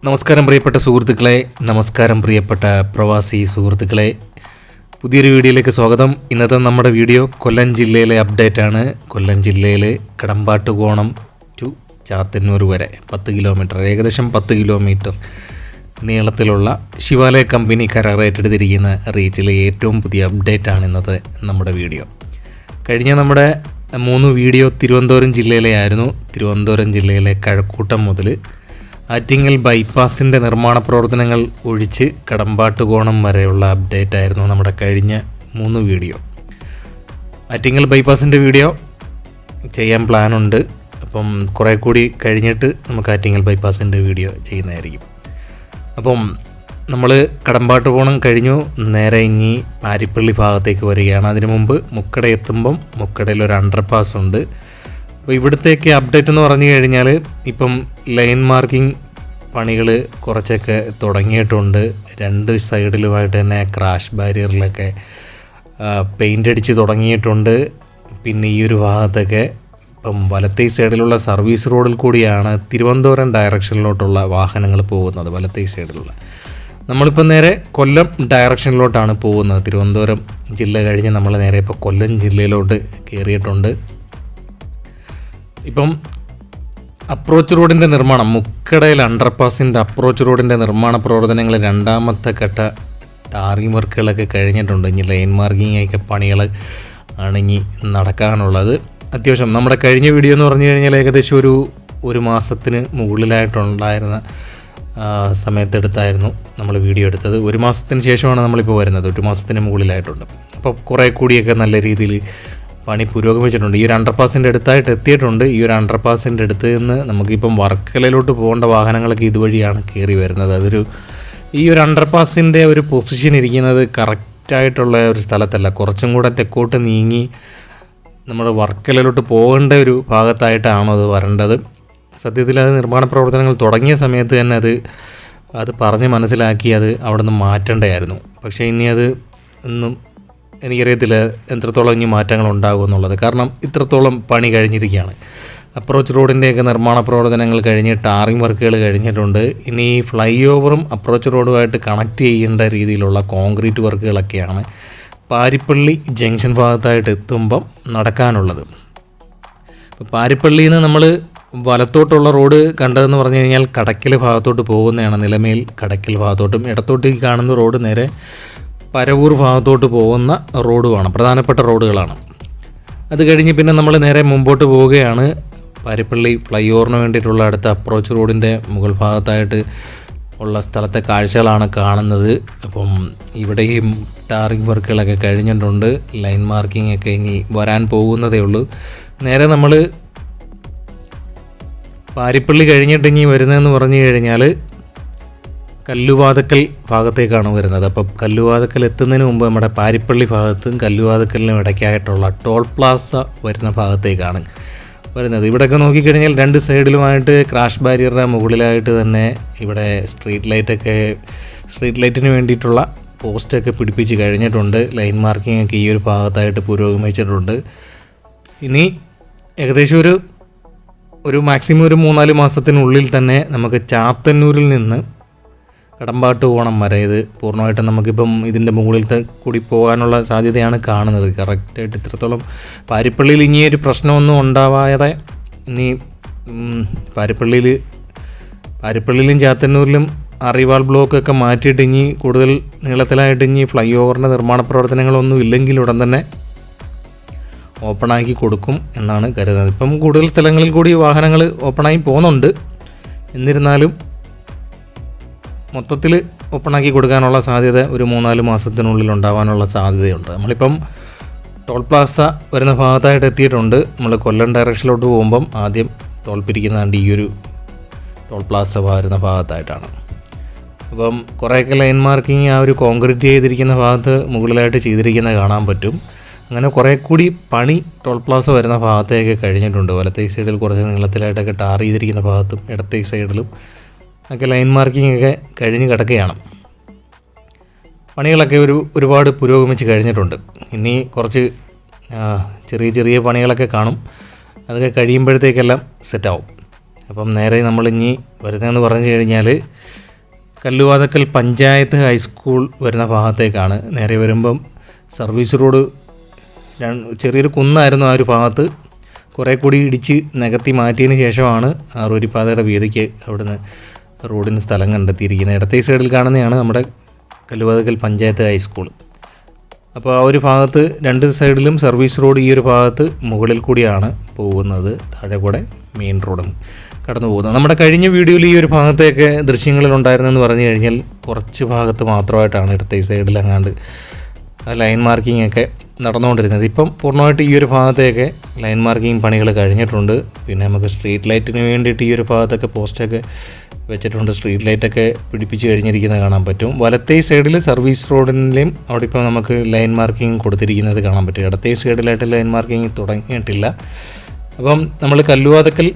നമസ്കാരം പ്രിയപ്പെട്ട സുഹൃത്തുക്കളെ, നമസ്കാരം പ്രിയപ്പെട്ട പ്രവാസി സുഹൃത്തുക്കളെ. പുതിയൊരു വീഡിയോയിലേക്ക് സ്വാഗതം. ഇന്നത്തെ നമ്മുടെ വീഡിയോ കൊല്ലം ജില്ലയിലെ അപ്ഡേറ്റ് ആണ്. കൊല്ലം ജില്ലയിലെ കടമ്പാട്ടുകോണം ടു ചാത്തന്നൂർ വരെ 10 കിലോമീറ്റർ, ഏകദേശം 10 കിലോമീറ്റർ നീളത്തിലുള്ള ശിവാലയ കമ്പനി കരാർ ഏറ്റെടുത്തിരിക്കുന്ന റീച്ചിലെ ഏറ്റവും പുതിയ അപ്ഡേറ്റ് ആണ് ഇന്നത്തെ നമ്മുടെ വീഡിയോ. കഴിഞ്ഞ നമ്മുടെ 3 വീഡിയോ തിരുവനന്തപുരം ജില്ലയിലെ ആയിരുന്നു. തിരുവനന്തപുരം ജില്ലയിലെ കഴക്കൂട്ടം മുതൽ ആറ്റിങ്ങൽ ബൈപ്പാസിൻ്റെ നിർമ്മാണ പ്രവർത്തനങ്ങൾ ഒഴിച്ച് കടമ്പാട്ടുകോണം വരെയുള്ള അപ്ഡേറ്റ് ആയിരുന്നു നമ്മുടെ കഴിഞ്ഞ 3 വീഡിയോ. ആറ്റിങ്ങൽ ബൈപ്പാസിൻ്റെ വീഡിയോ ചെയ്യാൻ പ്ലാനുണ്ട്. അപ്പം കുറേ കൂടി കഴിഞ്ഞിട്ട് നമുക്ക് ആറ്റിങ്ങൽ ബൈപ്പാസിൻ്റെ വീഡിയോ ചെയ്യുന്നതായിരിക്കും. അപ്പം നമ്മൾ കടമ്പാട്ടുകോണം കഴിഞ്ഞു, നേരെ ഇനി പാരിപ്പള്ളി ഭാഗത്തേക്ക് വരികയാണ്. അതിനു മുമ്പ് മുക്കട എത്തുമ്പം മുക്കടയിൽ ഒരു അണ്ടർപാസ് ഉണ്ട്. അപ്പോൾ ഇവിടത്തേക്ക് അപ്ഡേറ്റ് എന്ന് പറഞ്ഞു കഴിഞ്ഞാൽ ഇപ്പം ലൈൻ മാർക്കിംഗ് പണികൾ കുറച്ചൊക്കെ തുടങ്ങിയിട്ടുണ്ട്. 2 സൈഡിലുമായിട്ട് തന്നെ ക്രാഷ് ബാരിയറിലൊക്കെ പെയിൻ്റ് അടിച്ച് തുടങ്ങിയിട്ടുണ്ട്. പിന്നെ ഈ ഒരു ഭാഗത്തൊക്കെ ഇപ്പം വലത്തേ സൈഡിലുള്ള സർവീസ് റോഡിൽ കൂടിയാണ് തിരുവനന്തപുരം ഡയറക്ഷനിലോട്ടുള്ള വാഹനങ്ങൾ പോകുന്നത്. വലത്തേ സൈഡിലുള്ള നമ്മളിപ്പോൾ നേരെ കൊല്ലം ഡയറക്ഷനിലോട്ടാണ് പോകുന്നത്. തിരുവനന്തപുരം ജില്ല കഴിഞ്ഞ് നമ്മൾ നേരെ ഇപ്പോൾ കൊല്ലം ജില്ലയിലോട്ട് കയറിയിട്ടുണ്ട്. ഇപ്പം അപ്രോച്ച് റോഡിൻ്റെ നിർമ്മാണം, മുക്കടയിൽ അണ്ടർപാസിൻ്റെ അപ്രോച്ച് റോഡിൻ്റെ നിർമ്മാണ പ്രവർത്തനങ്ങൾ 2ാമത്തെ ഘട്ട ടാറിംഗ് വർക്കുകളൊക്കെ കഴിഞ്ഞിട്ടുണ്ട്. ഇനി ലൈൻ മാർക്കിങ്ങൊക്കെ പണികൾ ആണ് ഇനി നടക്കാനുള്ളത്. അത്യാവശ്യം നമ്മുടെ കഴിഞ്ഞ വീഡിയോ എന്ന് പറഞ്ഞു കഴിഞ്ഞാൽ ഏകദേശം ഒരു മാസത്തിന് മുകളിലായിട്ടുണ്ടായിരുന്ന സമയത്തെടുത്തായിരുന്നു നമ്മൾ വീഡിയോ എടുത്തത്. 1 മാസത്തിന് ശേഷമാണ് നമ്മളിപ്പോൾ വരുന്നത്. 1 മാസത്തിന് മുകളിലായിട്ടുണ്ട്. അപ്പോൾ കുറേ കൂടിയൊക്കെ നല്ല രീതിയിൽ പണി പുരോഗമിച്ചിട്ടുണ്ട്. ഈ ഒരു അണ്ടർപാസിൻ്റെ അടുത്തായിട്ട് എത്തിയിട്ടുണ്ട്. ഈ ഒരു അണ്ടർപാസിൻ്റെ അടുത്ത് നിന്ന് നമുക്കിപ്പം വർക്കലയിലോട്ട് പോകേണ്ട വാഹനങ്ങളൊക്കെ ഇതുവഴിയാണ് കയറി വരുന്നത്. ഈ ഒരു അണ്ടർപാസിൻ്റെ ഒരു പൊസിഷൻ ഇരിക്കുന്നത് കറക്റ്റായിട്ടുള്ള ഒരു സ്ഥലത്തല്ല, കുറച്ചും കൂടെ തെക്കോട്ട് നീങ്ങി നമ്മൾ വർക്കലയിലോട്ട് പോകേണ്ട ഒരു ഭാഗത്തായിട്ടാണ് അത് വരേണ്ടത്. സത്യത്തിൽ അത് നിർമ്മാണ പ്രവർത്തനങ്ങൾ തുടങ്ങിയ സമയത്ത് തന്നെ അത് പറഞ്ഞ് മനസ്സിലാക്കി അത് അവിടെ നിന്ന് മാറ്റേണ്ടതായിരുന്നു. പക്ഷേ ഇനി അത് ഒന്നും എനിക്കറിയത്തില്ല എത്രത്തോളം ഇനി മാറ്റങ്ങൾ ഉണ്ടാകും എന്നുള്ളത്. കാരണം ഇത്രത്തോളം പണി കഴിഞ്ഞിരിക്കുകയാണ്. അപ്രോച്ച് റോഡിൻ്റെയൊക്കെ നിർമ്മാണ പ്രവർത്തനങ്ങൾ കഴിഞ്ഞ് ടാറിംഗ് വർക്കുകൾ കഴിഞ്ഞിട്ടുണ്ട്. ഇനി ഈ ഫ്ലൈ ഓവറും അപ്രോച്ച് റോഡുമായിട്ട് കണക്ട് ചെയ്യേണ്ട രീതിയിലുള്ള കോൺക്രീറ്റ് വർക്കുകളൊക്കെയാണ് പാരിപ്പള്ളി ജംഗ്ഷൻ ഭാഗത്തായിട്ട് എത്തുമ്പം നടക്കാനുള്ളത്. ഇപ്പോൾ പാരിപ്പള്ളിയിൽ നിന്ന് നമ്മൾ വലത്തോട്ടുള്ള റോഡ് കണ്ടതെന്ന് പറഞ്ഞു കഴിഞ്ഞാൽ കടയ്ക്കൽ ഭാഗത്തോട്ട് പോകുന്നതാണ്. നിലമേൽ കടയ്ക്കൽ ഭാഗത്തോട്ടും ഇടത്തോട്ടേക്ക് കാണുന്ന റോഡ് നേരെ പരവൂർ ഭാഗത്തോട്ട് പോകുന്ന റോഡുമാണ്, പ്രധാനപ്പെട്ട റോഡുകളാണ്. അത് കഴിഞ്ഞ് പിന്നെ നമ്മൾ നേരെ മുമ്പോട്ട് പോവുകയാണ്. പാരിപ്പള്ളി ഫ്ലൈ ഓവറിന് വേണ്ടിയിട്ടുള്ള അടുത്ത അപ്രോച്ച് റോഡിൻ്റെ മുകൾ ഭാഗത്തായിട്ട് ഉള്ള സ്ഥലത്തെ കാഴ്ചകളാണ് കാണുന്നത്. അപ്പം ഇവിടെയും ടാറിംഗ് വർക്കുകളൊക്കെ കഴിഞ്ഞിട്ടുണ്ട്. ലൈൻ മാർക്കിംഗ് ഒക്കെ ഇനി വരാൻ പോകുന്നതേ ഉള്ളൂ. നേരെ നമ്മൾ പാരിപ്പള്ളി കഴിഞ്ഞിട്ട് ഇനി വരുന്നതെന്ന് പറഞ്ഞു കഴിഞ്ഞാൽ കല്ലുവാതക്കൽ ഭാഗത്തേക്കാണ് വരുന്നത്. അപ്പം കല്ലുവാതക്കൽ എത്തുന്നതിന് മുമ്പ് നമ്മുടെ പാരിപ്പള്ളി ഭാഗത്തും കല്ലുവാതക്കലിനും ഇടയ്ക്കായിട്ടുള്ള ടോൾ പ്ലാസ വരുന്ന ഭാഗത്തേക്കാണ് വരുന്നത്. ഇവിടെയൊക്കെ നോക്കിക്കഴിഞ്ഞാൽ 2 സൈഡിലുമായിട്ട് ക്രാഷ് ബാരിയറിൻ്റെ മുകളിലായിട്ട് തന്നെ ഇവിടെ സ്ട്രീറ്റ് ലൈറ്റിന് വേണ്ടിയിട്ടുള്ള പോസ്റ്റൊക്കെ പിടിപ്പിച്ച് കഴിഞ്ഞിട്ടുണ്ട്. ലൈൻ മാർക്കിംഗ് ഒക്കെ ഈ ഒരു ഭാഗത്തായിട്ട് പുരോഗമിച്ചിട്ടുണ്ട്. ഇനി ഏകദേശം ഒരു മാക്സിമം ഒരു 3-4 മാസത്തിനുള്ളിൽ തന്നെ നമുക്ക് ചാത്തന്നൂരിൽ നിന്ന് കടമ്പാട്ടുകോണം വരെ ഇത് പൂർണ്ണമായിട്ടും നമുക്കിപ്പം ഇതിൻ്റെ മുകളിലത്തെ കൂടി പോകാനുള്ള സാധ്യതയാണ് കാണുന്നത്. കറക്റ്റായിട്ട് ഇത്രത്തോളം പാരിപ്പള്ളിയിൽ ഇനിയൊരു പ്രശ്നമൊന്നും ഉണ്ടാവാതെ ഇനി പാരിപ്പള്ളിയിലും ചാത്തന്നൂരിലും അറിവാൾ ബ്ലോക്കൊക്കെ മാറ്റിയിട്ട് ഇനി കൂടുതൽ നീളത്തിലായിട്ട് ഇനി ഫ്ലൈ ഓവറിൻ്റെ നിർമ്മാണ പ്രവർത്തനങ്ങളൊന്നും ഇല്ലെങ്കിൽ ഉടൻ തന്നെ ഓപ്പണാക്കി കൊടുക്കും എന്നാണ് കരുതുന്നത്. ഇപ്പം കൂടുതൽ സ്ഥലങ്ങളിൽ കൂടി വാഹനങ്ങൾ ഓപ്പണായി പോകുന്നുണ്ട്. എന്നിരുന്നാലും മൊത്തത്തിൽ ഓപ്പണാക്കി കൊടുക്കാനുള്ള സാധ്യത ഒരു 3-4 മാസത്തിനുള്ളിൽ ഉണ്ടാകാനുള്ള സാധ്യതയുണ്ട്. നമ്മളിപ്പം ടോൾ പ്ലാസ വരുന്ന ഭാഗത്തായിട്ട് എത്തിയിട്ടുണ്ട്. നമ്മൾ കൊല്ലം ഡയറക്ഷനിലോട്ട് പോകുമ്പം ആദ്യം ടോൾ പിരിക്കുന്നതാണ്ട് ഈ ഒരു ടോൾ പ്ലാസ വരുന്ന ഭാഗത്തായിട്ടാണ്. അപ്പം കുറേയൊക്കെ ലൈൻ മാർക്കിങ് ആ ഒരു കോൺക്രീറ്റ് ചെയ്തിരിക്കുന്ന ഭാഗത്ത് മുകളിലായിട്ട് ചെയ്തിരിക്കുന്നത് കാണാൻ പറ്റും. അങ്ങനെ കുറേ കൂടി പണി ടോൾ പ്ലാസ വരുന്ന ഭാഗത്തേക്ക് കഴിഞ്ഞിട്ടുണ്ട്. വലത്തേ സൈഡിൽ കുറച്ച് നീളത്തിലായിട്ടൊക്കെ ടാർ ചെയ്തിരിക്കുന്ന ഭാഗത്തും ഇടത്തേ സൈഡിലും ഒക്കെ ലൈൻ മാർക്കിംഗ് ഒക്കെ കഴിഞ്ഞ് കിടക്കുകയാണ്. പണികളൊക്കെ ഒരുപാട് പുരോഗമിച്ച് കഴിഞ്ഞിട്ടുണ്ട്. ഇനി കുറച്ച് ചെറിയ പണികളൊക്കെ കാണും. അതൊക്കെ കഴിയുമ്പോഴത്തേക്കെല്ലാം സെറ്റാവും. അപ്പം നേരെ നമ്മളിനി വരുന്നതെന്ന് പറഞ്ഞു കഴിഞ്ഞാൽ കല്ലുവാതക്കൽ പഞ്ചായത്ത് ഹൈസ്കൂൾ വരുന്ന ഭാഗത്തേക്കാണ്. നേരെ വരുമ്പം സർവീസ് റോഡ് ചെറിയൊരു കുന്നായിരുന്നു ആ ഒരു ഭാഗത്ത്, കുറേ കൂടി ഇടിച്ച് നികത്തി മാറ്റിയതിന് ശേഷമാണ് ആറുവരിപ്പാതയുടെ വീതിക്ക് അവിടുന്ന് റോഡിന് സ്ഥലം കണ്ടെത്തിയിരിക്കുന്നത്. ഇടത്തെ സൈഡിൽ കാണുന്നതാണ് നമ്മുടെ കല്ലുവാതക്കൽ പഞ്ചായത്ത് ഹൈസ്കൂൾ. അപ്പോൾ ആ ഒരു ഭാഗത്ത് രണ്ട് സൈഡിലും സർവീസ് റോഡ് ഈ ഒരു ഭാഗത്ത് മുകളിൽ കൂടിയാണ് പോകുന്നത്, താഴെ കൂടെ മെയിൻ റോഡും കടന്നു പോകുന്നത്. നമ്മുടെ കഴിഞ്ഞ വീഡിയോയിൽ ഈ ഒരു ഭാഗത്തേക്ക് ദൃശ്യങ്ങളിലുണ്ടായിരുന്നെന്ന് പറഞ്ഞു കഴിഞ്ഞാൽ കുറച്ച് ഭാഗത്ത് മാത്രമായിട്ടാണ് ഇടത്തെ സൈഡിൽ അങ്ങാണ്ട് ലൈൻ മാർക്കിംഗ് ഒക്കെ നടന്നുകൊണ്ടിരുന്നത്. ഇപ്പം പൂർണ്ണമായിട്ട് ഈ ഒരു ഭാഗത്തേക്ക് ലൈൻ മാർക്കിംഗ് പണികൾ കഴിഞ്ഞിട്ടുണ്ട്. പിന്നെ നമുക്ക് സ്ട്രീറ്റ് ലൈറ്റിന് വേണ്ടിയിട്ട് ഈ ഒരു ഭാഗത്തൊക്കെ പോസ്റ്റൊക്കെ വെച്ചിട്ടുണ്ട്. സ്ട്രീറ്റ് ലൈറ്റൊക്കെ പിടിപ്പിച്ച് കഴിഞ്ഞിരിക്കുന്നത് കാണാൻ പറ്റും. വലത്തേ സൈഡിൽ സർവീസ് റോഡിൻ്റെയും അവിടെ ഇപ്പോൾ നമുക്ക് ലൈൻ മാർക്കിംഗ് കൊടുത്തിരിക്കുന്നത് കാണാൻ പറ്റും. ഇടത്തേ സൈഡിലായിട്ട് ലൈൻ മാർക്കിംഗ് തുടങ്ങിയിട്ടില്ല. അപ്പം നമ്മൾ കല്ലുവാതക്കൽ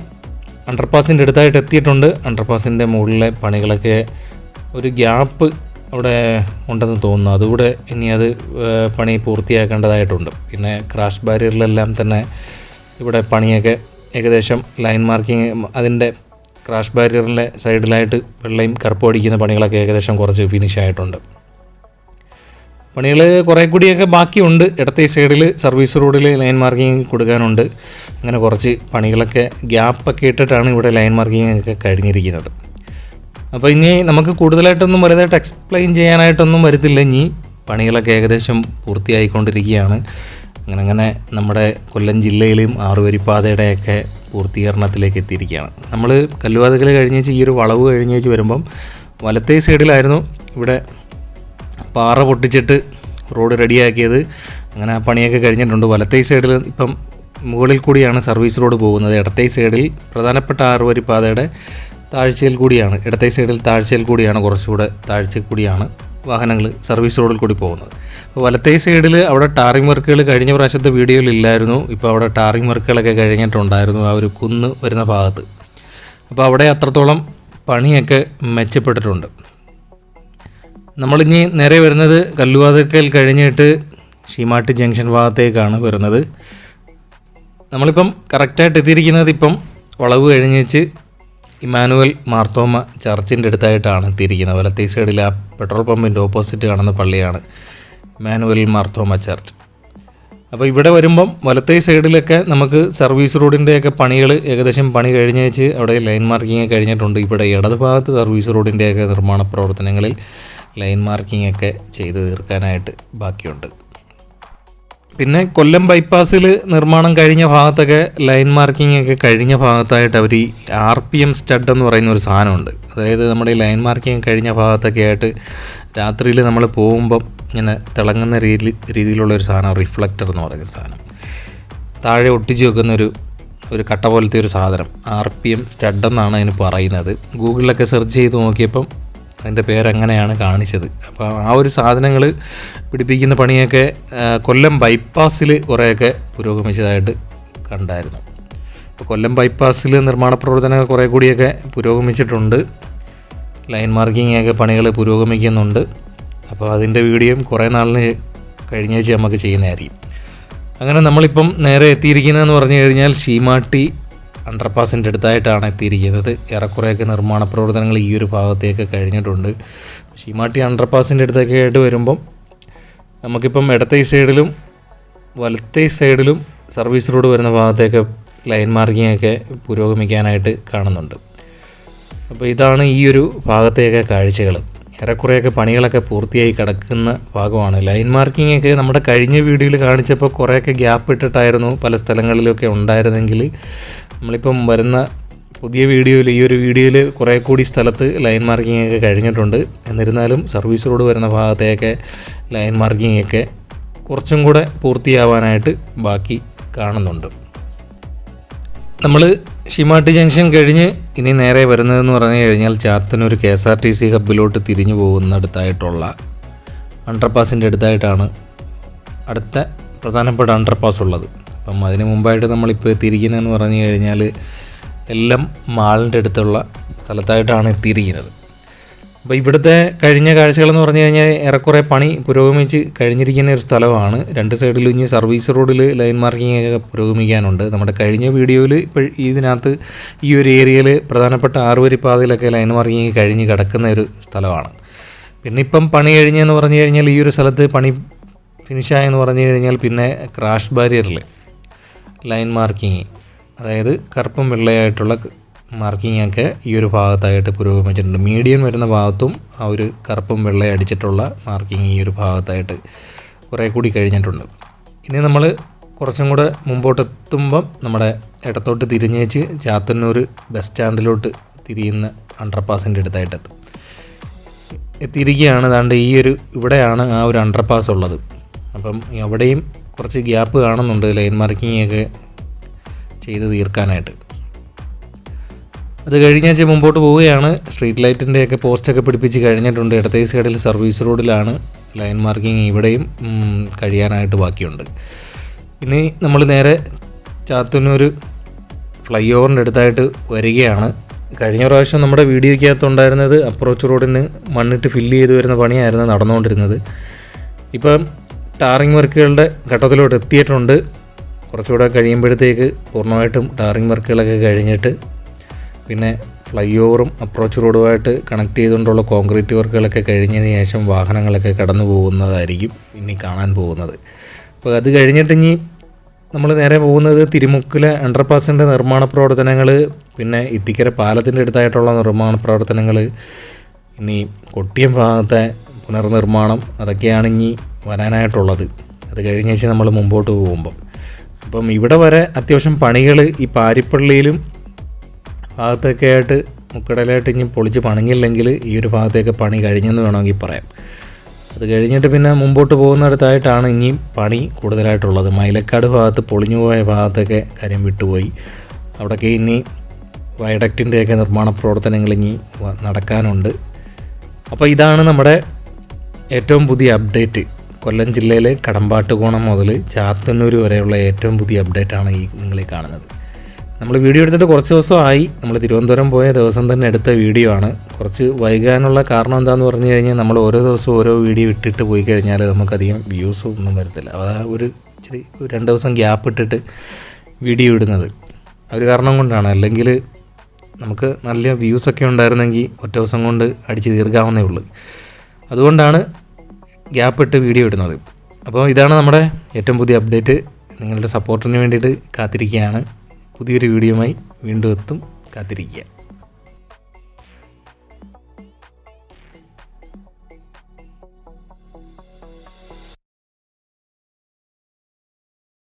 അണ്ടർപാസിൻ്റെ അടുത്തായിട്ട് എത്തിയിട്ടുണ്ട്. അണ്ടർപാസിൻ്റെ മുകളിലെ പണികളൊക്കെ ഒരു ഗ്യാപ്പ് അവിടെ ഉണ്ടെന്ന് തോന്നുന്നു. അതുകൂടെ ഇനി അത് പണി പൂർത്തിയാക്കേണ്ടതായിട്ടുണ്ട്. പിന്നെ ക്രാഷ് ബാരിയറിലെല്ലാം തന്നെ ഇവിടെ പണിയൊക്കെ ഏകദേശം ലൈൻ മാർക്കിങ്, അതിൻ്റെ ക്രാഷ് ബാരിയറിൻ്റെ സൈഡിലായിട്ട് വെള്ളയും കറുപ്പും അടിക്കുന്ന പണികളൊക്കെ ഏകദേശം കുറച്ച് ഫിനിഷ് ആയിട്ടുണ്ട്. പണികൾ കുറേ കൂടിയൊക്കെ ബാക്കിയുണ്ട്. ഇടത്തെ സൈഡിൽ സർവീസ് റോഡിൽ ലൈൻ മാർക്കിങ് കൊടുക്കാനുണ്ട്. അങ്ങനെ കുറച്ച് പണികളൊക്കെ ഗ്യാപ്പൊക്കെ ഇട്ടിട്ടാണ് ഇവിടെ ലൈൻ മാർക്കിങ് ഒക്കെ കഴിഞ്ഞിരിക്കുന്നത്. അപ്പോൾ ഇനി നമുക്ക് കൂടുതലായിട്ടൊന്നും വലുതായിട്ട് എക്സ്പ്ലെയിൻ ചെയ്യാനായിട്ടൊന്നും വരത്തില്ല. ഇനി പണികളൊക്കെ ഏകദേശം പൂർത്തിയായിക്കൊണ്ടിരിക്കുകയാണ്. അങ്ങനെ നമ്മുടെ കൊല്ലം ജില്ലയിലും ആറുവരിപ്പാതയുടെയൊക്കെ പൂർത്തീകരണത്തിലേക്ക് എത്തിയിരിക്കുകയാണ്. നമ്മൾ കല്ലുവാതക്കൽ കഴിഞ്ഞേച്ച് ഈ ഒരു വളവ് കഴിഞ്ഞേച്ച് വരുമ്പം വലത്തേ സൈഡിലായിരുന്നു ഇവിടെ പാറ പൊട്ടിച്ചിട്ട് റോഡ് റെഡിയാക്കിയത്. അങ്ങനെ ആ പണിയൊക്കെ കഴിഞ്ഞിട്ടുണ്ട്. വലത്തേ സൈഡിൽ ഇപ്പം മുകളിൽ കൂടിയാണ് സർവീസ് റോഡ് പോകുന്നത്. ഇടത്തേ സൈഡിൽ പ്രധാനപ്പെട്ട ആറുവരിപ്പാതയുടെ താഴ്ചയിൽ കൂടിയാണ്, ഇടത്തെ സൈഡിൽ താഴ്ചയിൽ കൂടിയാണ്, കുറച്ചുകൂടെ താഴ്ചയിൽ കൂടിയാണ് വാഹനങ്ങൾ സർവീസ് റോഡിൽ കൂടി പോകുന്നത്. അപ്പോൾ വലത്തേ സൈഡിൽ അവിടെ ടാറിംഗ് വർക്കുകൾ കഴിഞ്ഞ പ്രാവശ്യത്തെ വീഡിയോയിൽ ഇല്ലായിരുന്നു. ഇപ്പോൾ അവിടെ ടാറിംഗ് വർക്കുകളൊക്കെ കഴിഞ്ഞിട്ടുണ്ടായിരുന്നു ആ ഒരു കുന്ന് വരുന്ന ഭാഗത്ത്. അപ്പോൾ അവിടെ അത്രത്തോളം പണിയൊക്കെ മെച്ചപ്പെട്ടിട്ടുണ്ട്. നമ്മളിനി നേരെ വരുന്നത് കല്ലുവാതക്കൽ കഴിഞ്ഞിട്ട് ഷീമാട്ടി ജംഗ്ഷൻ ഭാഗത്തേക്കാണ് വരുന്നത്. നമ്മളിപ്പം കറക്റ്റായിട്ട് എത്തിയിരിക്കുന്നത് ഇപ്പം വളവ് കഴിഞ്ഞേച്ച് ഇമ്മാനുവൽ മാർത്തോമ ചർച്ചിൻ്റെ അടുത്തായിട്ടാണ് എത്തിയിരിക്കുന്നത്. വലത്തേ സൈഡിൽ ആ പെട്രോൾ പമ്പിൻ്റെ ഓപ്പോസിറ്റ് കാണുന്ന പള്ളിയാണ് ഇമ്മാനുവൽ മാർത്തോമ ചർച്ച്. അപ്പോൾ ഇവിടെ വരുമ്പം വലത്തേ സൈഡിലൊക്കെ നമുക്ക് സർവീസ് റോഡിൻ്റെയൊക്കെ പണികൾ ഏകദേശം പണി കഴിഞ്ഞേച്ച് അവിടെ ലൈൻ മാർക്കിംഗ് കഴിഞ്ഞിട്ടുണ്ട്. ഇവിടെ ഇടത് ഭാഗത്ത് സർവീസ് റോഡിൻ്റെയൊക്കെ നിർമ്മാണ പ്രവർത്തനങ്ങളിൽ ലൈൻ മാർക്കിംഗ് ഒക്കെ ചെയ്ത് തീർക്കാനായിട്ട് ബാക്കിയുണ്ട്. പിന്നെ കൊല്ലം ബൈപ്പാസിൽ നിർമ്മാണം കഴിഞ്ഞ ഭാഗത്തൊക്കെ ലൈൻ മാർക്കിംഗ് ഒക്കെ കഴിഞ്ഞ ഭാഗത്തായിട്ട് അവർ ഈ RPM സ്റ്റഡ് എന്ന് പറയുന്ന ഒരു സാധനമുണ്ട്. അതായത് നമ്മുടെ ഈ ലൈൻ മാർക്കിംഗ് കഴിഞ്ഞ ഭാഗത്തൊക്കെ ആയിട്ട് രാത്രിയിൽ നമ്മൾ പോകുമ്പം ഇങ്ങനെ തിളങ്ങുന്ന രീതിയിലുള്ളൊരു സാധനം, റിഫ്ലക്ടർ എന്ന് പറയുന്ന സാധനം, താഴെ ഒട്ടിച്ച് വെക്കുന്ന ഒരു കട്ട പോലത്തെ ഒരു സാധനം, RPM സ്റ്റഡ് എന്നാണ് അതിന് പറയുന്നത്. ഗൂഗിളിലൊക്കെ സെർച്ച് ചെയ്ത് നോക്കിയപ്പം അതിൻ്റെ പേരങ്ങനെയാണ് കാണിച്ചത്. അപ്പോൾ ആ ഒരു സാധനങ്ങൾ പിടിപ്പിക്കുന്ന പണിയൊക്കെ കൊല്ലം ബൈപ്പാസിൽ കുറേയൊക്കെ പുരോഗമിച്ചതായിട്ട് കണ്ടായിരുന്നു. അപ്പോൾ കൊല്ലം ബൈപ്പാസിൽ നിർമ്മാണ പ്രവർത്തനങ്ങൾ കുറേ കൂടിയൊക്കെ പുരോഗമിച്ചിട്ടുണ്ട്. ലൈൻ മാർക്കിങ്ങൊക്കെ പണികൾ പുരോഗമിക്കുന്നുണ്ട്. അപ്പോൾ അതിൻ്റെ വീഡിയോയും കുറേ നാളിന് കഴിഞ്ഞേച്ച് നമുക്ക് ചെയ്യുന്നതായിരിക്കും. അങ്ങനെ നമ്മളിപ്പം നേരെ എത്തിയിരിക്കുന്നതെന്ന് പറഞ്ഞു കഴിഞ്ഞാൽ ഷീമാട്ടി അണ്ടർപാസിൻ്റെ അടുത്തായിട്ടാണ് എത്തിയിരിക്കുന്നത്. ഏറെക്കുറെയൊക്കെ നിർമ്മാണ പ്രവർത്തനങ്ങൾ ഈ ഒരു ഭാഗത്തേക്ക് കഴിഞ്ഞിട്ടുണ്ട്. ഷീമാട്ടി അണ്ടർപാസിൻ്റെ അടുത്തൊക്കെ ആയിട്ട് വരുമ്പം നമുക്കിപ്പം ഇടത്തെ സൈഡിലും വലത്തെ സൈഡിലും സർവീസ് റോഡ് വരുന്ന ഭാഗത്തേക്ക് ലൈൻ മാർക്കിങ്ങൊക്കെ പുരോഗമിക്കാനായിട്ട് കാണുന്നുണ്ട്. അപ്പോൾ ഇതാണ് ഈ ഒരു ഭാഗത്തേക്ക് കാഴ്ചകൾ. ഏറെക്കുറെയൊക്കെ പണികളൊക്കെ പൂർത്തിയായി കിടക്കുന്ന ഭാഗമാണ്. ലൈൻ മാർക്കിങ്ങൊക്കെ നമ്മുടെ കഴിഞ്ഞ വീഡിയോയിൽ കാണിച്ചപ്പോൾ കുറേയൊക്കെ ഗ്യാപ്പ് ഇട്ടിട്ടായിരുന്നു പല സ്ഥലങ്ങളിലൊക്കെ ഉണ്ടായിരുന്നെങ്കിൽ നമ്മളിപ്പം വരുന്ന പുതിയ വീഡിയോയിൽ, ഈ ഒരു വീഡിയോയിൽ കുറേ കൂടി സ്ഥലത്ത് ലൈൻ മാർക്കിങ്ങൊക്കെ കഴിഞ്ഞിട്ടുണ്ട്. എന്നിരുന്നാലും സർവീസ് റോഡ് വരുന്ന ഭാഗത്തേക്ക് ലൈൻ മാർക്കിങ്ങൊക്കെ കുറച്ചും കൂടെ പൂർത്തിയാവാനായിട്ട് ബാക്കി കാണുന്നുണ്ട്. നമ്മൾ ഷീമാട്ടി ജംഗ്ഷൻ കഴിഞ്ഞ് ഇനി നേരെ വരുന്നതെന്ന് പറഞ്ഞു കഴിഞ്ഞാൽ ചാത്തന്നൂർ KSRTC ഹബ്ബിലോട്ട് തിരിഞ്ഞു പോകുന്നിടത്തായിട്ടുള്ള അണ്ടർപാസിൻ്റെ അടുത്തായിട്ടാണ് അടുത്ത പ്രധാനപ്പെട്ട അണ്ടർപാസ് ഉള്ളത്. അപ്പം അതിന് മുമ്പായിട്ട് നമ്മളിപ്പോൾ എത്തിയിരിക്കുന്നതെന്ന് പറഞ്ഞു കഴിഞ്ഞാൽ എല്ലാം മാളിൻ്റെ അടുത്തുള്ള സ്ഥലത്തായിട്ടാണ് എത്തിയിരിക്കുന്നത്. അപ്പോൾ ഇവിടുത്തെ കഴിഞ്ഞ കാഴ്ചകളെന്ന് പറഞ്ഞു കഴിഞ്ഞാൽ ഏറെക്കുറെ പണി പുരോഗമിച്ച് കഴിഞ്ഞിരിക്കുന്ന ഒരു സ്ഥലമാണ്. രണ്ട് സൈഡിലും ഇനി സർവീസ് റോഡിൽ ലൈൻ മാർക്കിംഗ് ഒക്കെ പുരോഗമിക്കാനുണ്ട്. നമ്മുടെ കഴിഞ്ഞ വീഡിയോയിൽ ഇപ്പോൾ ഇതിനകത്ത് ഈ ഒരു ഏരിയയിൽ പ്രധാനപ്പെട്ട 6 വരി പാതയിലൊക്കെ ലൈൻ മാർക്കിംഗ് കഴിഞ്ഞ് കിടക്കുന്ന ഒരു സ്ഥലമാണ്. പിന്നെ ഇപ്പം പണി കഴിഞ്ഞെന്ന് പറഞ്ഞു കഴിഞ്ഞാൽ ഈ ഒരു സ്ഥലത്ത് പണി ഫിനിഷായെന്ന് പറഞ്ഞു കഴിഞ്ഞാൽ പിന്നെ ക്രാഷ് ബാരിയറിൽ ലൈൻ മാർക്കിങ്, അതായത് കറുപ്പും വെള്ളയായിട്ടുള്ള മാർക്കിംഗ് ഒക്കെ ഈ ഒരു ഭാഗത്തായിട്ട് പുരോഗമിച്ചിട്ടുണ്ട്. മീഡിയം വരുന്ന ഭാഗത്തും ആ ഒരു കറുപ്പും വെള്ളയും അടിച്ചിട്ടുള്ള മാർക്കിംഗ് ഈ ഒരു ഭാഗത്തായിട്ട് കുറേ കൂടി കഴിഞ്ഞിട്ടുണ്ട്. ഇനി നമ്മൾ കുറച്ചും കൂടെ മുമ്പോട്ടെത്തുമ്പം നമ്മുടെ ഇടത്തോട്ട് തിരിഞ്ഞേച്ച് ചാത്തന്നൂർ ബസ് സ്റ്റാൻഡിലോട്ട് തിരിയുന്ന അണ്ടർപാസിൻ്റെ അടുത്തായിട്ടെത്തും. എത്തിയിരിക്കുകയാണ്. അതാണ്ട് ഈ ഒരു ഇവിടെയാണ് ആ ഒരു അണ്ടർപാസ് ഉള്ളത്. അപ്പം അവിടെയും കുറച്ച് ഗ്യാപ്പ് കാണുന്നുണ്ട് ലൈൻ മാർക്കിംഗ് ഒക്കെ ചെയ്ത് തീർക്കാനായിട്ട്. അത് കഴിഞ്ഞാൽ മുമ്പോട്ട് പോവുകയാണ്. സ്ട്രീറ്റ് ലൈറ്റിൻ്റെയൊക്കെ പോസ്റ്റൊക്കെ പിടിപ്പിച്ച് കഴിഞ്ഞിട്ടുണ്ട്. ഇടത്തേ സൈഡിൽ സർവീസ് റോഡിലാണ് ലൈൻ മാർക്കിംഗ്, ഇവിടെയും കഴിയാനായിട്ട് ബാക്കിയുണ്ട്. ഇനി നമ്മൾ നേരെ ചാത്തന്നൂർ ഫ്ലൈ ഓവറിൻ്റെ അടുത്തായിട്ട് വരികയാണ്. കഴിഞ്ഞ പ്രാവശ്യം നമ്മുടെ വീഡിയോയ്ക്കകത്തുണ്ടായിരുന്നത് അപ്രോച്ച് റോഡിന് മണ്ണിട്ട് ഫില്ല് ചെയ്ത് വരുന്ന പണിയായിരുന്നു നടന്നുകൊണ്ടിരുന്നത്. ഇപ്പം ടാറിങ് വർക്കുകളുടെ ഘട്ടത്തിലോട്ട് എത്തിയിട്ടുണ്ട്. കുറച്ചുകൂടെ കഴിയുമ്പോഴത്തേക്ക് പൂർണ്ണമായിട്ടും ടാറിങ് വർക്കുകളൊക്കെ കഴിഞ്ഞിട്ട് പിന്നെ ഫ്ലൈ ഓവറും അപ്രോച്ച് റോഡുമായിട്ട് കണക്ട് ചെയ്തുകൊണ്ടുള്ള കോൺക്രീറ്റ് വർക്കുകളൊക്കെ കഴിഞ്ഞതിന് ശേഷം വാഹനങ്ങളൊക്കെ കടന്നു പോകുന്നതായിരിക്കും ഇനി കാണാൻ പോകുന്നത്. അപ്പോൾ അത് കഴിഞ്ഞിട്ട് ഇനി നമ്മൾ നേരെ പോകുന്നത് തിരുമുക്കിലെ അണ്ടർപാസിൻ്റെ നിർമ്മാണ പ്രവർത്തനങ്ങൾ, പിന്നെ ഇത്തിക്കര പാലത്തിൻ്റെ അടുത്തായിട്ടുള്ള നിർമ്മാണ പ്രവർത്തനങ്ങൾ, ഇനി കൊട്ടിയം ഭാഗത്തെ പുനർനിർമ്മാണം, അതൊക്കെയാണ് ഇനി വരാനായിട്ടുള്ളത്. അത് കഴിഞ്ഞ ശേഷം നമ്മൾ മുമ്പോട്ട് പോകുമ്പം അപ്പം ഇവിടെ വരെ അത്യാവശ്യം പണികൾ ഈ പാരിപ്പള്ളിയിലും ഭാഗത്തൊക്കെ ആയിട്ട് മുക്കടലായിട്ട് ഇനി പൊളിച്ച് പണിഞ്ഞില്ലെങ്കിൽ ഈ ഒരു ഭാഗത്തേക്ക് പണി കഴിഞ്ഞെന്ന് വേണമെങ്കിൽ പറയാം. അത് കഴിഞ്ഞിട്ട് പിന്നെ മുമ്പോട്ട് പോകുന്നിടത്തായിട്ടാണ് ഇനിയും പണി കൂടുതലായിട്ടുള്ളത്. മൈലക്കാട് ഭാഗത്ത് പൊളിഞ്ഞു പോയ ഭാഗത്തൊക്കെ കാര്യം വിട്ടുപോയി. അവിടെയൊക്കെ ഇനി വയഡക്റ്റിൻ്റെയൊക്കെ നിർമ്മാണ പ്രവർത്തനങ്ങൾ ഇനി നടക്കാനുണ്ട്. അപ്പോൾ ഇതാണ് നമ്മുടെ ഏറ്റവും പുതിയ അപ്ഡേറ്റ്. കൊല്ലം ജില്ലയിലെ കടമ്പാട്ടുകോണം മുതൽ ചാത്തന്നൂർ വരെയുള്ള ഏറ്റവും പുതിയ അപ്ഡേറ്റാണ് നിങ്ങളീ കാണുന്നത്. നമ്മൾ വീഡിയോ എടുത്തിട്ട് കുറച്ച് ദിവസമായി. നമ്മൾ തിരുവനന്തപുരം പോയ ദിവസം തന്നെ എടുത്ത വീഡിയോ ആണ്. കുറച്ച് വൈകാനുള്ള കാരണം എന്താണെന്ന് പറഞ്ഞു കഴിഞ്ഞാൽ നമ്മൾ ഓരോ ദിവസവും ഓരോ വീഡിയോ ഇട്ടിട്ട് പോയി കഴിഞ്ഞാൽ നമുക്കധികം വ്യൂസും ഒന്നും വരത്തില്ല. അതാണ് ഒരു ഇച്ചിരി 2 ദിവസം ഗ്യാപ്പ് ഇട്ടിട്ട് വീഡിയോ ഇടുന്നത്. ഒരു കാരണം കൊണ്ടാണ്. അല്ലെങ്കിൽ നമുക്ക് നല്ല വ്യൂസൊക്കെ ഉണ്ടായിരുന്നെങ്കിൽ ഒറ്റ ദിവസം കൊണ്ട് അടിച്ച് തീർക്കാവുന്നേ ഉള്ളൂ. അതുകൊണ്ടാണ് ഗ്യാപ്പ് ഇട്ട് വീഡിയോ ഇടുന്നത്. അപ്പോൾ ഇതാണ് നമ്മുടെ ഏറ്റവും പുതിയ അപ്ഡേറ്റ്. നിങ്ങളുടെ സപ്പോർട്ടിന് വേണ്ടിയിട്ട് കാത്തിരിക്കുകയാണ്. പുതിയൊരു വീഡിയോയുമായി വീണ്ടും എത്തും. കാത്തിരിക്കുക.